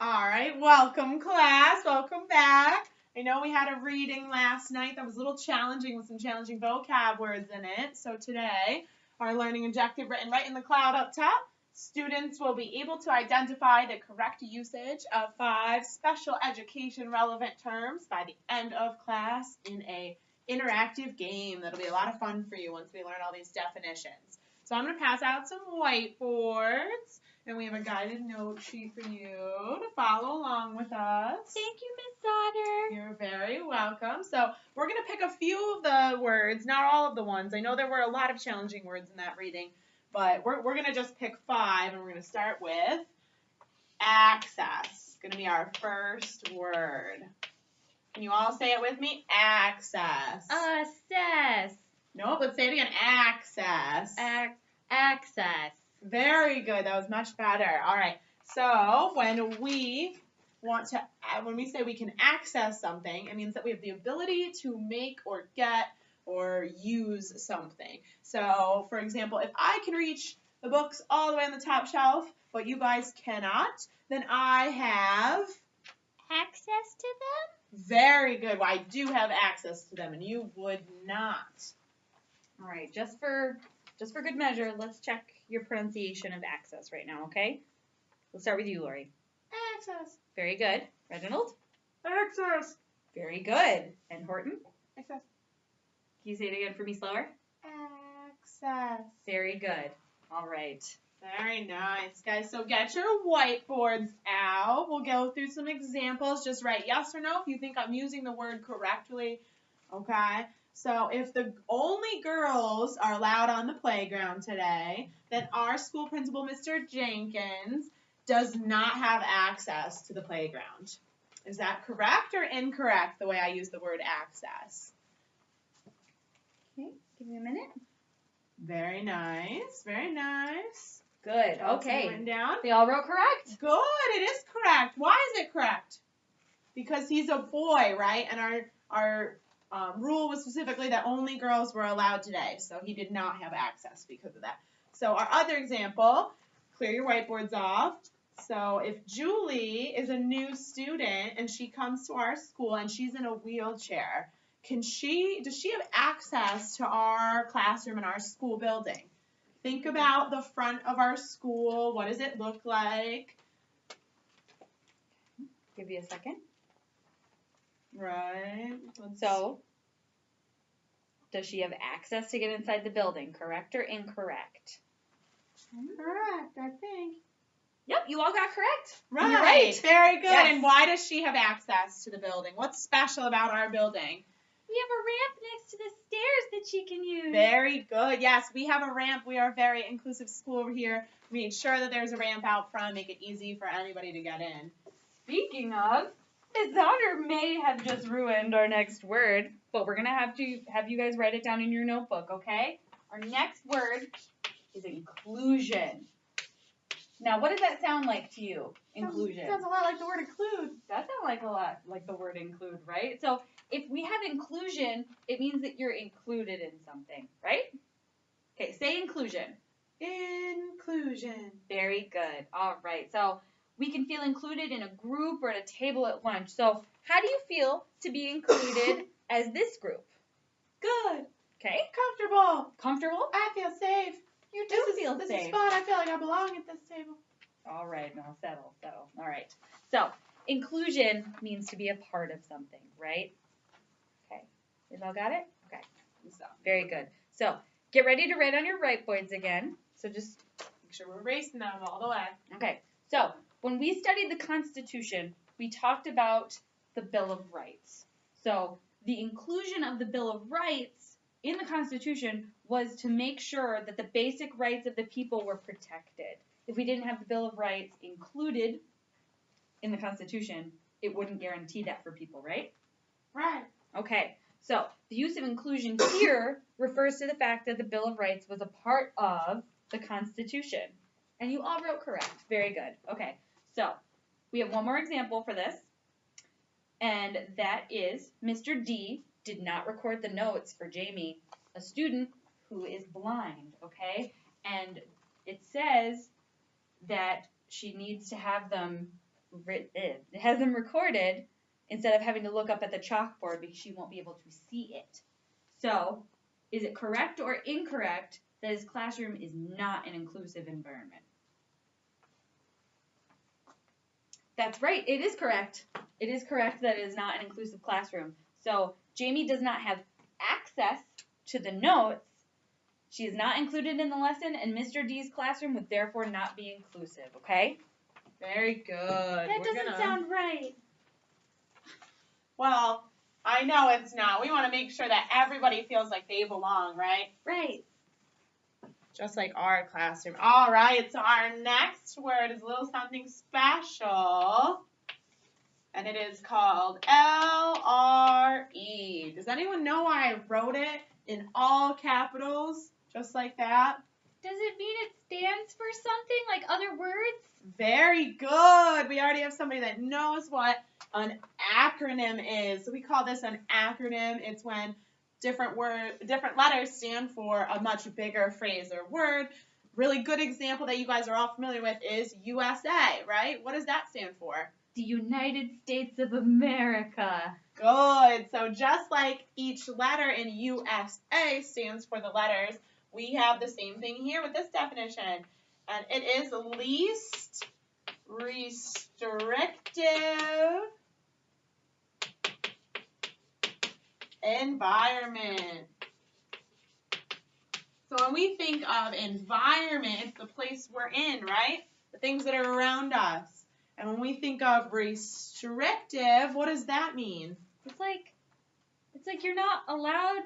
All right, welcome class, welcome back. I know we had a reading last night that was a little challenging with some challenging vocab words in it. So today, our learning objective written right in the cloud up top, students will be able to identify the correct usage of 5 special education relevant terms by the end of class in a interactive game. That'll be a lot of fun for you once we learn all these definitions. So I'm going to pass out some whiteboards. And we have a guided note sheet for you to follow along with us. Thank you, Miss Otter. You're very welcome. So we're going to pick a few of the words, not all of the ones. I know there were a lot of challenging words in that reading, but we're going to just pick 5, and we're going to start with access. It's going to be our first word. Can you all say it with me? Access. Assess. Nope, let's say it again. Access. Access. Very good. That was much better. All right. So when we say we can access something, it means that we have the ability to make or get or use something. So, for example, if I can reach the books all the way on the top shelf, but you guys cannot, then I have Access to them? very good. Well, I do have access to them, and you would not. All right, just for good measure, let's check your pronunciation of access right now, okay? We'll start with you, Lori. Access. Very good. Reginald? Access. Very good. And Horton? Access. Can you say it again for me slower? Access. Very good. All right. Very nice, guys. So get your whiteboards out. We'll go through some examples. Just write yes or no if you think I'm using the word correctly, okay? So if the only girls are allowed on the playground today, then our school principal, Mr. Jenkins, does not have access to the playground. Is that correct or incorrect, the way I use the word access? Okay, give me a minute. Very nice, very nice. Good. That's Okay. written down. They all wrote correct? Good, it is correct. Why is it correct? Because he's a boy, right? And our rule was specifically that only girls were allowed today, so he did not have access because of that. So our other example, clear your whiteboards off. So if Julie is a new student and she comes to our school and she's in a wheelchair, does she have access to our classroom in our school building? Think about the front of our school. What does it look like? Give you a second. Right. So, does she have access to get inside the building, correct or incorrect? Correct, I think. Yep, you all got correct. Right. You're right. Very good. Yes. And why does she have access to the building? What's special about our building? We have a ramp next to the stairs that she can use. Very good. Yes, we have a ramp. We are a very inclusive school over here. We made sure that there's a ramp out front, make it easy for anybody to get in. Speaking of, Ms. Otter may have just ruined our next word, but we're going to have you guys write it down in your notebook, okay? Our next word is inclusion. Now, what does that sound like to you, inclusion? Sounds a lot like the word include. That sounds like a lot like the word include, right? So if we have inclusion, it means that you're included in something, right? Okay, say inclusion. Inclusion. Very good. All right. So we can feel included in a group or at a table at lunch. So how do you feel to be included as this group? Good. Okay. Comfortable. Comfortable? I feel safe. You do feel This safe. is fun. I feel like I belong at this table. All right. Now settle. All right. So inclusion means to be a part of something, right? Okay. You all got it? Okay. So, Very good. So get ready to write on your whiteboards again. So just make sure we're erasing them all the way. okay. So when we studied the Constitution, we talked about the Bill of Rights. So the inclusion of the Bill of Rights in the Constitution was to make sure that the basic rights of the people were protected. If we didn't have the Bill of Rights included in the Constitution, it wouldn't guarantee that for people, right? Right. Okay, so the use of inclusion here refers to the fact that the Bill of Rights was a part of the Constitution. And you all wrote correct. Very good. Okay, so we have one more example for this. And that is Mr. D did not record the notes for Jamie, a student who is blind, okay? And it says that she needs to have them recorded instead of having to look up at the chalkboard because she won't be able to see it. So, is it correct or incorrect that his classroom is not an inclusive environment? That's right. It is correct. It is correct that it is not an inclusive classroom. So, Jamie does not have access to the notes. She is not included in the lesson, and Mr. D's classroom would therefore not be inclusive, okay? Very good. That doesn't sound right. Well, I know it's not. We want to make sure that everybody feels like they belong, right? Right. Just like our classroom. All right, so our next word is a little something special, and it is called LRE. Does anyone know why I wrote it in all capitals, just like that? Does it mean it stands for something like other words? Very good. We already have somebody that knows what an acronym is. So we call this an acronym. It's when different letters stand for a much bigger phrase or word. Really good example that you guys are all familiar with is USA, right? What does that stand for? The United States of America. Good. So just like each letter in USA stands for the letters, we have the same thing here with this definition. And it is least restrictive environment. So when we think of environment, it's the place we're in, right? The things that are around us. And when we think of restrictive, what does that mean? It's like you're not allowed.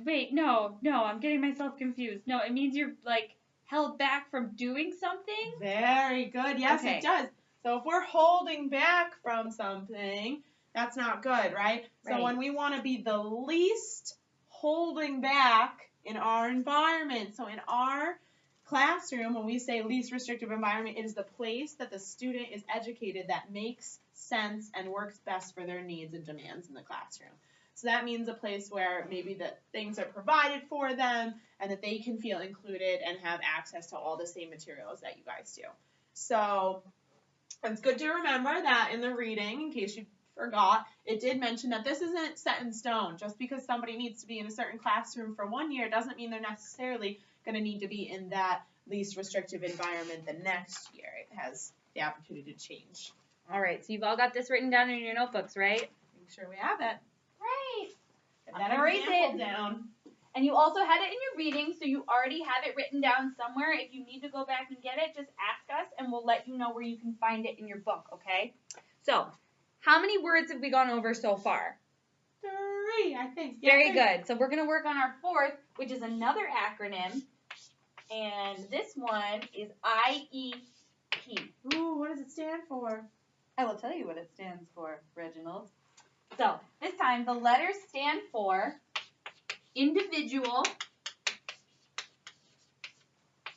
Wait, no, I'm getting myself confused. No, it means you're like held back from doing something? Very good. Yes, okay. It does. So if we're holding back from something, that's not good, right? So when we want to be the least holding back in our environment, so in our classroom, when we say least restrictive environment, it is the place that the student is educated that makes sense and works best for their needs and demands in the classroom. So that means a place where maybe that things are provided for them and that they can feel included and have access to all the same materials that you guys do. So it's good to remember that in the reading, in case you forgot, it did mention that this isn't set in stone. Just because somebody needs to be in a certain classroom for 1 year doesn't mean they're necessarily going to need to be in that least restrictive environment the next year. It has the opportunity to change. All right, so you've all got this written down in your notebooks, right? Make sure we have it. Right. That example down. And you also had it in your reading, so you already have it written down somewhere. If you need to go back and get it, just ask us, and we'll let you know where you can find it in your book, okay? So, how many words have we gone over so far? 3, I think. Very good. So we're going to work on our fourth, which is another acronym, and this one is IEP. Ooh, what does it stand for? I will tell you what it stands for, Reginald. So, this time the letters stand for individual,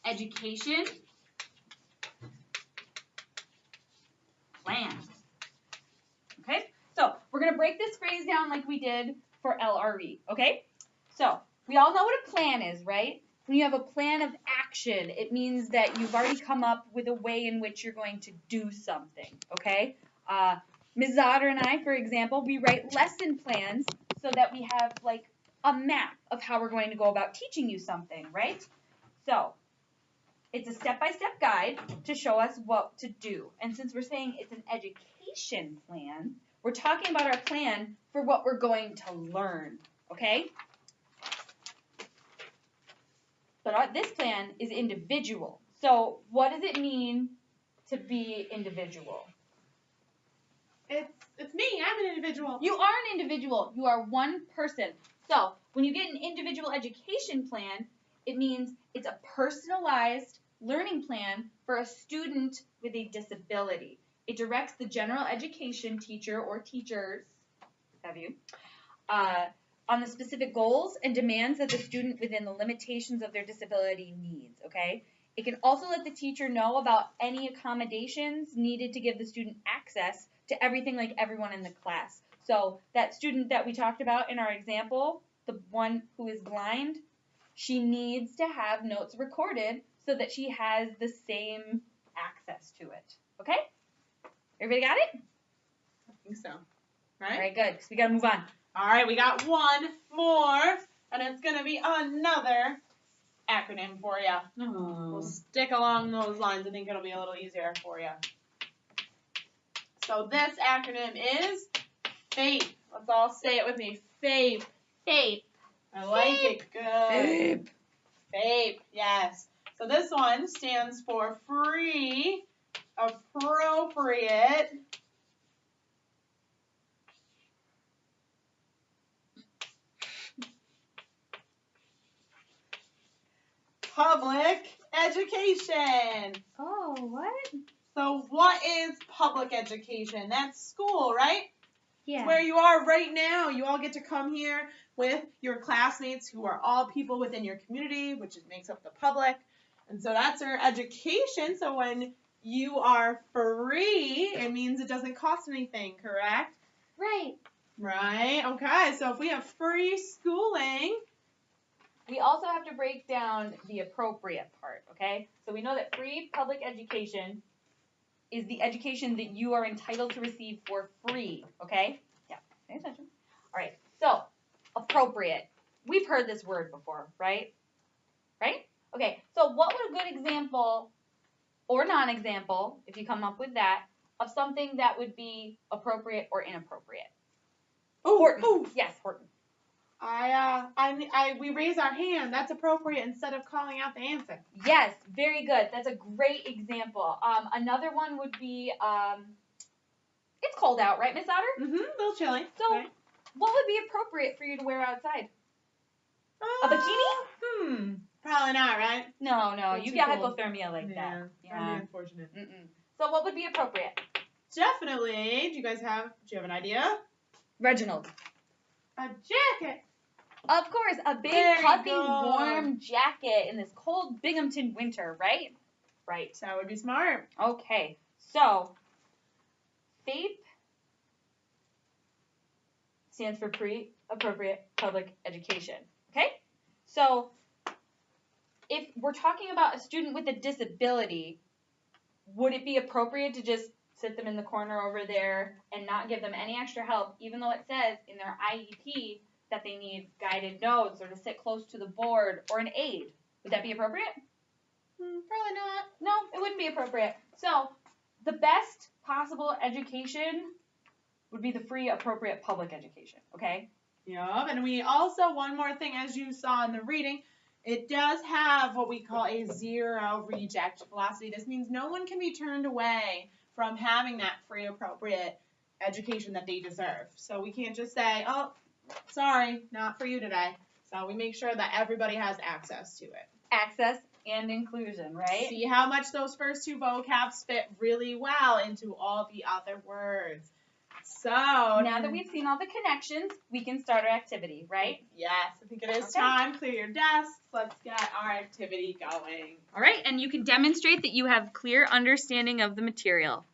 education, plan. Okay? So, we're going to break this phrase down like we did for LRE. Okay? So, we all know what a plan is, right? When you have a plan of action, it means that you've already come up with a way in which you're going to do something. Okay? Ms. Zotter and I, for example, we write lesson plans so that we have like a map of how we're going to go about teaching you something, right? So, it's a step-by-step guide to show us what to do. And since we're saying it's an education plan, we're talking about our plan for what we're going to learn, okay? But this plan is individual. So, what does it mean to be individual? It's me. I'm an individual. You are an individual. You are one person. So, when you get an individual education plan, it means it's a personalized learning plan for a student with a disability. It directs the general education teacher or teachers, on the specific goals and demands that the student within the limitations of their disability needs, okay? It can also let the teacher know about any accommodations needed to give the student access to everything like everyone in the class. So that student that we talked about in our example, the one who is blind, she needs to have notes recorded so that she has the same access to it. Okay? Everybody got it? I think so. All Right? right, good. 'Cause we got to move on. All right, we got one more, and it's going to be another acronym for you. We'll stick along those lines. I think it'll be a little easier for you. So this acronym is FAPE. Let's all say it with me. FAPE. FAPE. I like it. Good. FAPE. FAPE, yes. So this one stands for Free Appropriate Public Education. Oh, what? So what is public education? That's school, right? Yeah. It's where you are right now. You all get to come here with your classmates who are all people within your community, which makes up the public. And so that's our education. So when you are free, it means it doesn't cost anything, correct? Right. Right. Okay. So if we have free schooling, We also have to break down the appropriate part, okay? So we know that free public education is the education that you are entitled to receive for free, okay? Yeah, pay attention. All right, so appropriate. We've heard this word before, right? Right? Okay, so what would a good example or non-example, if you come up with that, of something that would be appropriate or inappropriate? Horton. Yes, Horton. we raise our hand. That's appropriate instead of calling out the answer. Yes, very good. That's a great example. Another one would be, it's cold out, right, Miss Otter? Mm-hmm. A little chilly. So, right? what would be appropriate for you to wear outside? A bikini? Probably not, right? No, That's you too get cold. hypothermia like that. That'd be unfortunate. Mm-mm. So, what would be appropriate? Definitely. Do you have an idea? Reginald. A jacket. Of course, a big, Very puffy, good. warm jacket in this cold Binghamton winter, right? Right. That would be smart. Okay, so FAPE stands for Pre-Appropriate Public Education, okay? So if we're talking about a student with a disability, would it be appropriate to just sit them in the corner over there and not give them any extra help, even though it says in their IEP that they need guided notes or to sit close to the board or an aid? Would that be appropriate? Probably not. No, it wouldn't be appropriate. So the best possible education would be the free, appropriate public education, okay? Yep. And we also, one more thing, as you saw in the reading, it does have what we call a zero reject velocity. This means no one can be turned away from having that free, appropriate education that they deserve. So we can't just say, oh, sorry, not for you today. So we make sure that everybody has access to it. Access and inclusion, right? See how much those first two vocabs fit really well into all the other words. So now that we've seen all the connections, we can start our activity, right? Yes, I think it is time. Clear your desks. Let's get our activity going. All right, and you can demonstrate that you have clear understanding of the material.